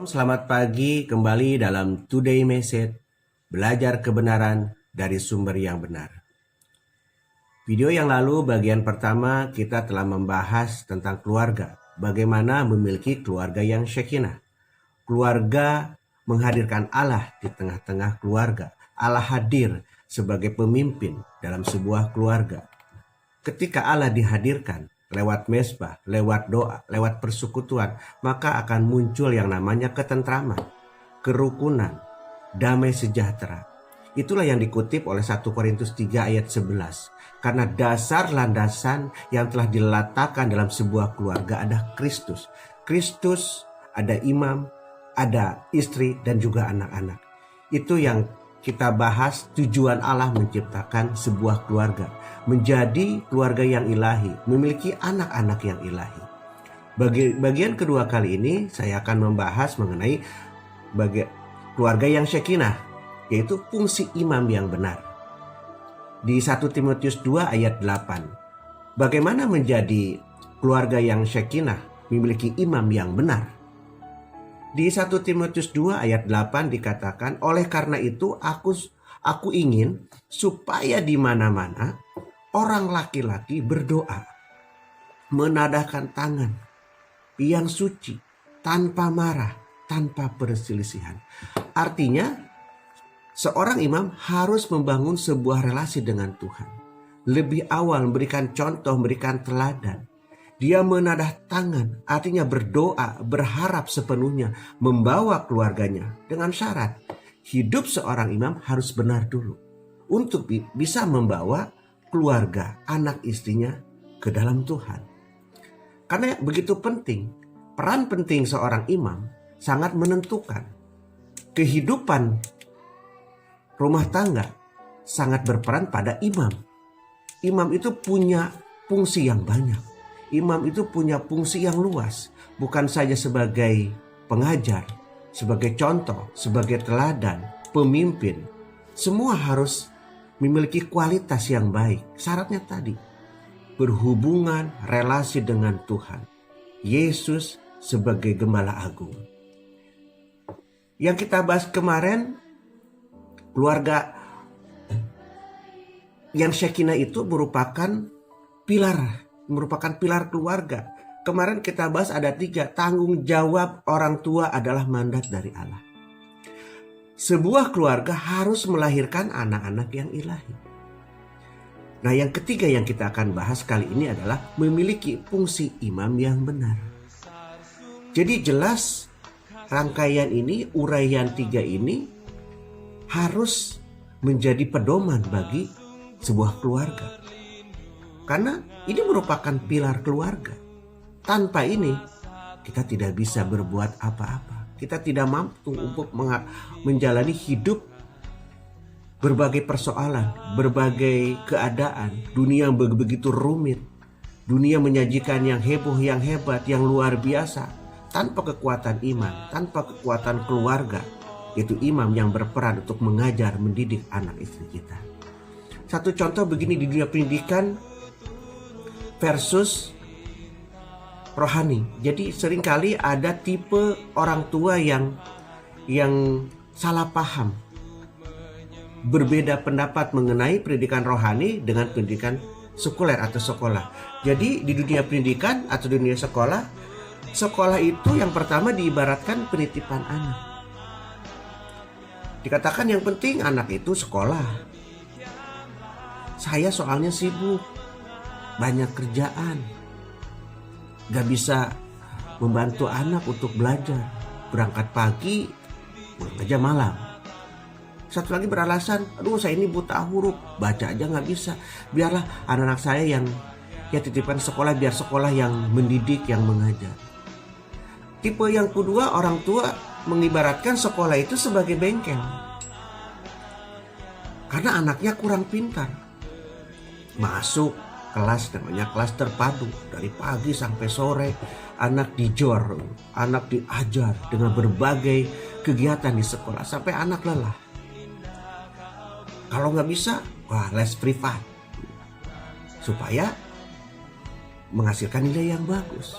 Selamat pagi kembali dalam Today Message, belajar kebenaran dari sumber yang benar. Video yang lalu bagian pertama kita telah membahas tentang keluarga, bagaimana memiliki keluarga yang syekinah. Keluarga menghadirkan Allah di tengah-tengah keluarga. Allah hadir sebagai pemimpin dalam sebuah keluarga. Ketika Allah dihadirkan lewat mezbah, lewat doa, lewat persekutuan, maka akan muncul yang namanya ketentraman, kerukunan, damai sejahtera. Itulah yang dikutip oleh 1 Korintus 3 ayat 11. Karena dasar landasan yang telah diletakkan dalam sebuah keluarga ada Kristus. Kristus, ada imam, ada istri, dan juga anak-anak. Itu yang kita bahas, tujuan Allah menciptakan sebuah keluarga. Menjadi keluarga yang ilahi, memiliki anak-anak yang ilahi. Bagian kedua kali ini saya akan membahas mengenai keluarga yang syekinah, yaitu fungsi imam yang benar. Di 1 Timotius 2 ayat 8. Bagaimana menjadi keluarga yang syekinah, memiliki imam yang benar? Di 1 Timotius 2 ayat 8 dikatakan, oleh karena itu aku ingin supaya di mana-mana orang laki-laki berdoa, menadahkan tangan yang suci, tanpa marah, tanpa perselisihan. Artinya, seorang imam harus membangun sebuah relasi dengan Tuhan. Lebih awal memberikan contoh, memberikan teladan. Dia menadah tangan, artinya berdoa, berharap sepenuhnya, membawa keluarganya dengan syarat. Hidup seorang imam harus benar dulu untuk bisa membawa keluarga, anak istrinya ke dalam Tuhan. Karena begitu penting, peran penting seorang imam sangat menentukan. Kehidupan rumah tangga sangat berperan pada imam. Imam itu punya fungsi yang banyak. Imam itu punya fungsi yang luas, bukan saja sebagai pengajar, sebagai contoh, sebagai teladan, pemimpin. Semua harus memiliki kualitas yang baik. Syaratnya tadi, berhubungan relasi dengan Tuhan. Yesus sebagai Gembala Agung. Yang kita bahas kemarin, keluarga yang syekinah itu merupakan pilar keluarga. Kemarin kita bahas ada 3, tanggung jawab orang tua adalah mandat dari Allah. Sebuah keluarga harus melahirkan anak-anak yang ilahi. Nah, yang ketiga yang kita akan bahas kali ini adalah memiliki fungsi imam yang benar. Jadi jelas rangkaian ini, uraian 3 ini harus menjadi pedoman bagi sebuah keluarga. Karena ini merupakan pilar keluarga. Tanpa ini kita tidak bisa berbuat apa-apa. Kita tidak mampu untuk menjalani hidup berbagai persoalan, berbagai keadaan. Dunia yang begitu rumit. Dunia menyajikan yang heboh, yang hebat, yang luar biasa. Tanpa kekuatan iman, tanpa kekuatan keluarga, yaitu imam yang berperan untuk mengajar, mendidik anak istri kita. Satu contoh begini di dunia pendidikan versus rohani. Jadi seringkali ada tipe orang tua yang salah paham, berbeda pendapat mengenai pendidikan rohani dengan pendidikan sekuler atau sekolah. Jadi di dunia pendidikan atau dunia sekolah itu yang pertama diibaratkan penitipan anak. Dikatakan yang penting anak itu sekolah. Saya soalnya sibuk, banyak kerjaan, gak bisa membantu anak untuk belajar. Berangkat pagi, pulang aja malam. Satu lagi beralasan, aduh saya ini buta huruf, baca aja gak bisa. Biarlah anak-anak saya yang titipkan sekolah, biar sekolah yang mendidik, yang mengajar. Tipe yang kedua, orang tua mengibaratkan sekolah itu sebagai bengkel. Karena anaknya kurang pintar. Masuk kelas, namanya kelas terpadu, dari pagi sampai sore anak dijor, anak diajar dengan berbagai kegiatan di sekolah sampai anak lelah. Kalau nggak bisa, les privat supaya menghasilkan nilai yang bagus.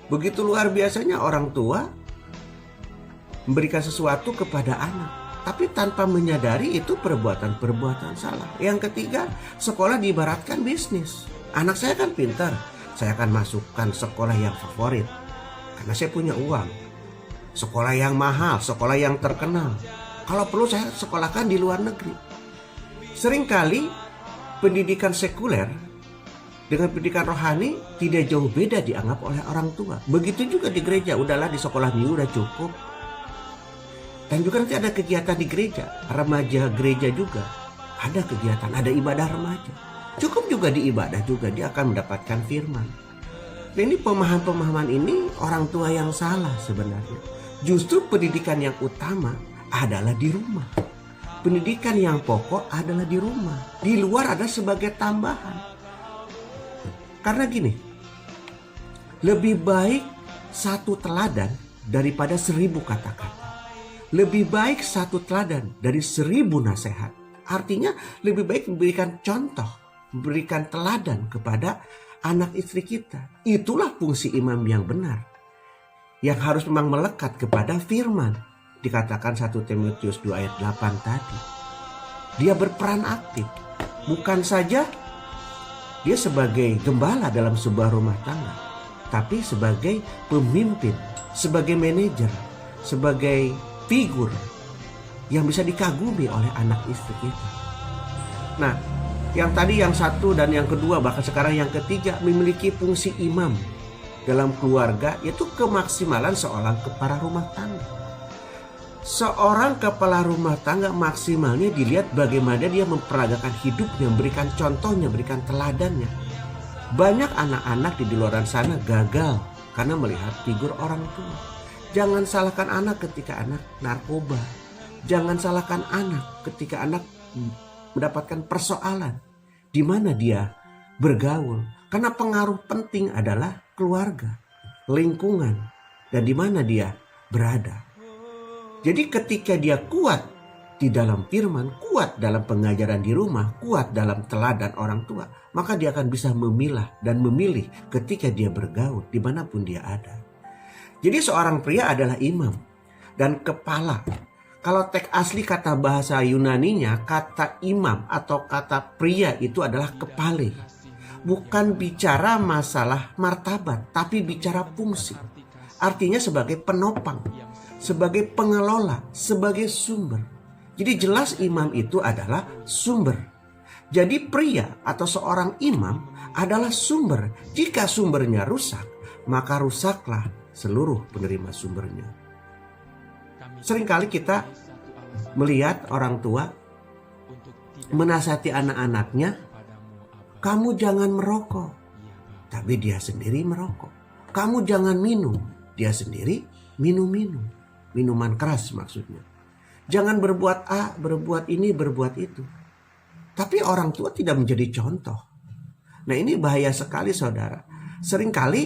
Begitu luar biasanya orang tua memberikan sesuatu kepada anak, tapi tanpa menyadari itu perbuatan-perbuatan salah. Yang ketiga, sekolah diibaratkan bisnis. Anak saya kan pintar, saya akan masukkan sekolah yang favorit karena saya punya uang. Sekolah yang mahal, sekolah yang terkenal. Kalau perlu saya sekolahkan di luar negeri. Seringkali pendidikan sekuler dengan pendidikan rohani tidak jauh beda dianggap oleh orang tua. Begitu juga di gereja, udahlah di sekolah minggu udah cukup. Dan juga nanti ada kegiatan di gereja, remaja gereja juga ada kegiatan, ada ibadah remaja. Cukup juga di ibadah juga dia akan mendapatkan firman. Dan ini pemahaman-pemahaman ini orang tua yang salah sebenarnya. Justru pendidikan yang utama adalah di rumah. Pendidikan yang pokok adalah di rumah. Di luar ada sebagai tambahan. Karena gini, lebih baik satu teladan daripada 1000 kata-kata. Lebih baik satu teladan dari 1000 nasihat. Artinya lebih baik memberikan contoh, memberikan teladan kepada anak istri kita. Itulah fungsi imam yang benar. Yang harus memang melekat kepada firman. Dikatakan 1 Timotius 2 ayat 8 tadi. Dia berperan aktif. Bukan saja dia sebagai gembala dalam sebuah rumah tangga, tapi sebagai pemimpin, sebagai manajer, sebagai figur yang bisa dikagumi oleh anak istri kita. Nah, yang tadi yang satu dan yang kedua, bahkan sekarang yang ketiga, memiliki fungsi imam dalam keluarga, yaitu kemaksimalan seorang kepala rumah tangga. Seorang kepala rumah tangga maksimalnya dilihat bagaimana dia memperagakan hidupnya, memberikan contohnya, memberikan teladannya. Banyak anak-anak di luar sana gagal karena melihat figur orang tua. Jangan salahkan anak ketika anak narkoba. Jangan salahkan anak ketika anak mendapatkan persoalan di mana dia bergaul. Karena pengaruh penting adalah keluarga, lingkungan, dan di mana dia berada. Jadi ketika dia kuat di dalam firman, kuat dalam pengajaran di rumah, kuat dalam teladan orang tua, maka dia akan bisa memilah dan memilih ketika dia bergaul dimanapun dia ada. Jadi seorang pria adalah imam dan kepala. Kalau teks asli kata bahasa Yunaninya, kata imam atau kata pria itu adalah kepale. Bukan bicara masalah martabat, tapi bicara fungsi. Artinya sebagai penopang, sebagai pengelola, sebagai sumber. Jadi jelas imam itu adalah sumber. Jadi pria atau seorang imam adalah sumber. Jika sumbernya rusak, maka rusaklah seluruh penerima sumbernya. Seringkali kita melihat orang tua menasihati anak-anaknya, kamu jangan merokok, tapi dia sendiri merokok. Kamu jangan minum, dia sendiri minum-minum. Minuman keras maksudnya. Jangan berbuat A, berbuat ini, berbuat itu. Tapi orang tua tidak menjadi contoh. Nah, ini bahaya sekali saudara. Seringkali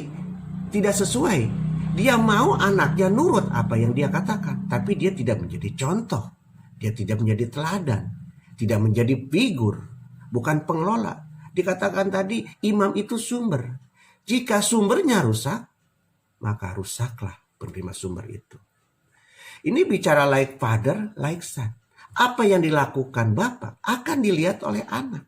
tidak sesuai. Dia mau anaknya nurut apa yang dia katakan, tapi dia tidak menjadi contoh. Dia tidak menjadi teladan, tidak menjadi figur, bukan pengelola. Dikatakan tadi imam itu sumber. Jika sumbernya rusak, maka rusaklah penerima sumber itu. Ini bicara like father, like son. Apa yang dilakukan bapak akan dilihat oleh anak.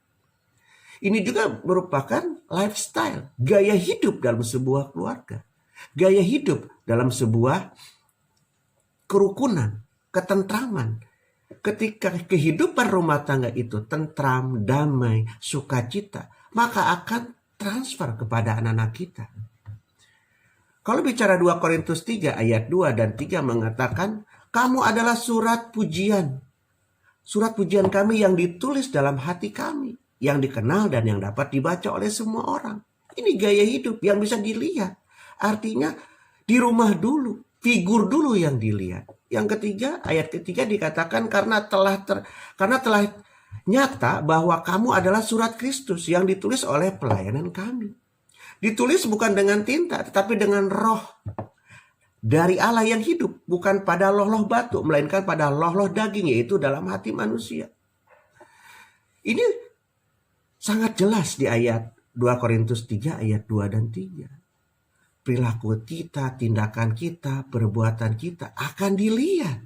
Ini juga merupakan lifestyle, gaya hidup dalam sebuah keluarga. Gaya hidup dalam sebuah kerukunan, ketentraman. Ketika kehidupan rumah tangga itu tentram, damai, sukacita, maka akan transfer kepada anak-anak kita. Kalau bicara 2 Korintus 3 ayat 2 dan 3 mengatakan, kamu adalah surat pujian. Surat pujian kami yang ditulis dalam hati kami, yang dikenal dan yang dapat dibaca oleh semua orang. Ini gaya hidup yang bisa dilihat. Artinya di rumah dulu, figur dulu yang dilihat. Yang ketiga, ayat ketiga dikatakan karena telah nyata bahwa kamu adalah surat Kristus yang ditulis oleh pelayanan kami. Ditulis bukan dengan tinta, tetapi dengan roh dari Allah yang hidup. Bukan pada loh-loh batu, melainkan pada loh-loh daging, yaitu dalam hati manusia. Ini sangat jelas di ayat 2 Korintus 3 ayat 2 dan 3. perilaku kita, tindakan kita, perbuatan kita akan dilihat.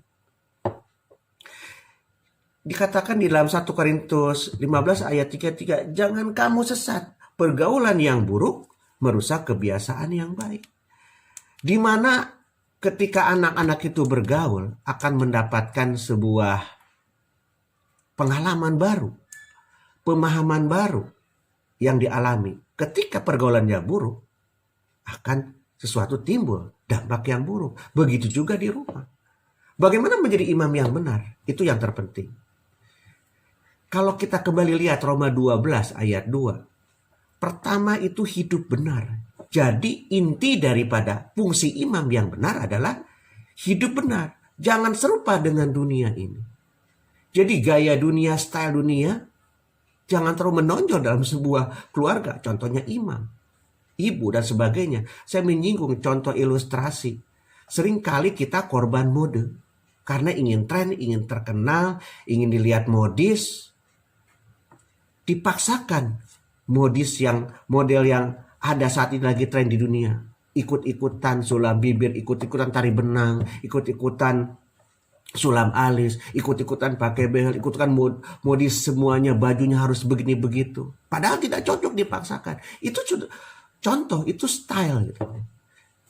Dikatakan di dalam 1 Korintus 15 ayat 33, jangan kamu sesat, pergaulan yang buruk merusak kebiasaan yang baik. Di mana ketika anak-anak itu bergaul akan mendapatkan sebuah pengalaman baru, pemahaman baru yang dialami. Ketika pergaulannya buruk, akan sesuatu timbul, dampak yang buruk. Begitu juga di rumah. Bagaimana menjadi imam yang benar? Itu yang terpenting. Kalau kita kembali lihat Roma 12 ayat 2. Pertama itu hidup benar. Jadi inti daripada fungsi imam yang benar adalah hidup benar. Jangan serupa dengan dunia ini. Jadi gaya dunia, style dunia, jangan terlalu menonjol dalam sebuah keluarga. Contohnya imam, ibu dan sebagainya. Saya menyinggung contoh ilustrasi. Seringkali kita korban mode. Karena ingin tren, ingin terkenal, ingin dilihat modis. Dipaksakan model yang ada saat ini lagi tren di dunia. Ikut-ikutan sulam bibir, ikut-ikutan tari benang, ikut-ikutan sulam alis, ikut-ikutan pakai behel, ikut-ikutan modis semuanya, bajunya harus begini begitu. Padahal tidak cocok, dipaksakan. Itu contoh, itu style gitu.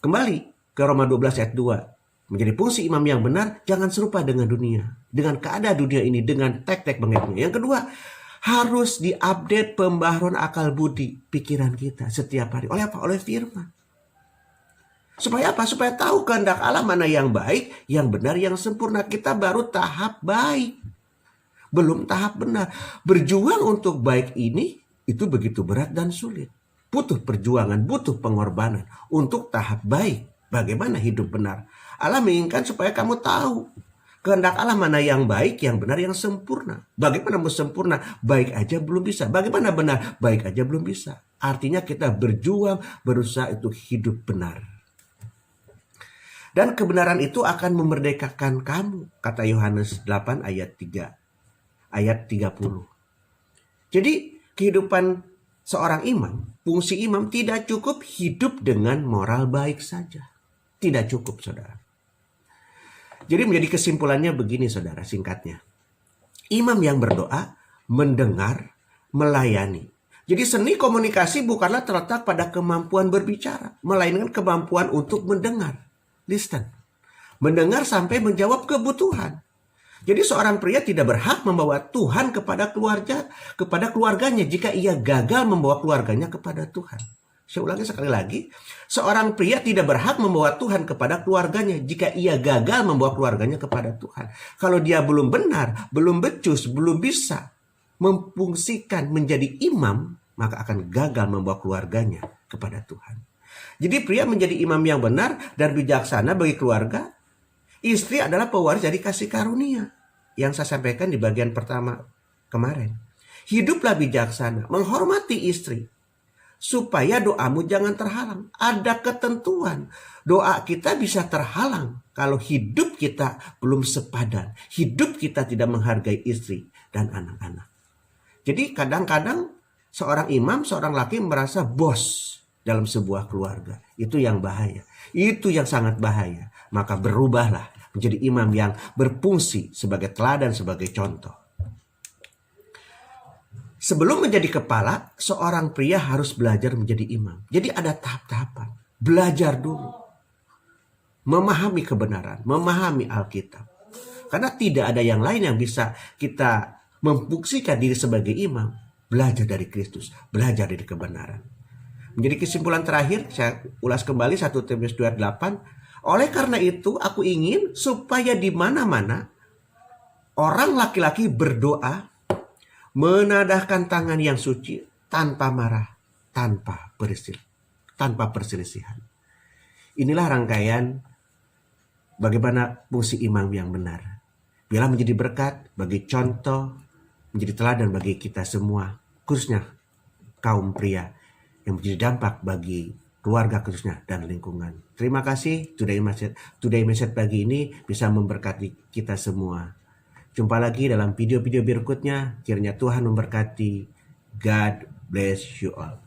Kembali ke Roma 12 ayat 2. Menjadi fungsi imam yang benar, jangan serupa dengan dunia. Dengan keadaan dunia ini, dengan tek-tek bengeknya. Yang kedua, harus diupdate pembaharuan akal budi pikiran kita setiap hari. Oleh apa? Oleh firman. Supaya apa? Supaya tahu kehendak Allah mana yang baik, yang benar, yang sempurna. Kita baru tahap baik. Belum tahap benar. Berjuang untuk baik ini, itu begitu berat dan sulit. Butuh perjuangan, butuh pengorbanan. Untuk tahap baik. Bagaimana hidup benar? Allah menginginkan supaya kamu tahu kehendak Allah mana yang baik, yang benar, yang sempurna. Bagaimana mau sempurna? Baik aja belum bisa. Bagaimana benar? Baik aja belum bisa. Artinya kita berjuang, berusaha itu hidup benar. Dan kebenaran itu akan memerdekakan kamu. Kata Yohanes 8 ayat 3. Ayat 30. Jadi kehidupan seorang imam, fungsi imam tidak cukup hidup dengan moral baik saja. Tidak cukup, saudara. Jadi menjadi kesimpulannya begini, saudara, singkatnya. Imam yang berdoa, mendengar, melayani. Jadi seni komunikasi bukanlah terletak pada kemampuan berbicara, melainkan kemampuan untuk mendengar. Listen. Mendengar sampai menjawab kebutuhan. Jadi seorang pria tidak berhak membawa Tuhan kepada keluarganya jika ia gagal membawa keluarganya kepada Tuhan. Saya ulangi sekali lagi, seorang pria tidak berhak membawa Tuhan kepada keluarganya jika ia gagal membawa keluarganya kepada Tuhan. Kalau dia belum benar, belum becus, belum bisa memfungsikan menjadi imam, maka akan gagal membawa keluarganya kepada Tuhan. Jadi pria menjadi imam yang benar dan bijaksana bagi keluarga. Istri adalah pewaris dari kasih karunia yang saya sampaikan di bagian pertama kemarin. Hiduplah bijaksana, menghormati istri. Supaya doamu jangan terhalang. Ada ketentuan. Doa kita bisa terhalang kalau hidup kita belum sepadan. Hidup kita tidak menghargai istri dan anak-anak. Jadi kadang-kadang seorang imam, seorang laki merasa bos dalam sebuah keluarga. Itu yang bahaya. Itu yang sangat bahaya. Maka berubahlah menjadi imam yang berfungsi sebagai teladan, sebagai contoh. Sebelum menjadi kepala, seorang pria harus belajar menjadi imam. Jadi ada tahap-tahapan. Belajar dulu. Memahami kebenaran, memahami Alkitab. Karena tidak ada yang lain yang bisa kita memfungsikan diri sebagai imam. Belajar dari Kristus, belajar dari kebenaran. Menjadi kesimpulan terakhir, saya ulas kembali 1 Timotius 2 ayat 8. Oleh karena itu, aku ingin supaya di mana-mana orang laki-laki berdoa, menadahkan tangan yang suci tanpa marah, tanpa perselisihan. Inilah rangkaian bagaimana fungsi imam yang benar. Biarlah menjadi berkat, bagi contoh, menjadi teladan bagi kita semua, khususnya kaum pria, yang menjadi dampak bagi keluarga khususnya dan lingkungan. Terima kasih. Today Message pagi ini bisa memberkati kita semua. Jumpa lagi dalam video-video berikutnya. Kiranya Tuhan memberkati. God bless you all.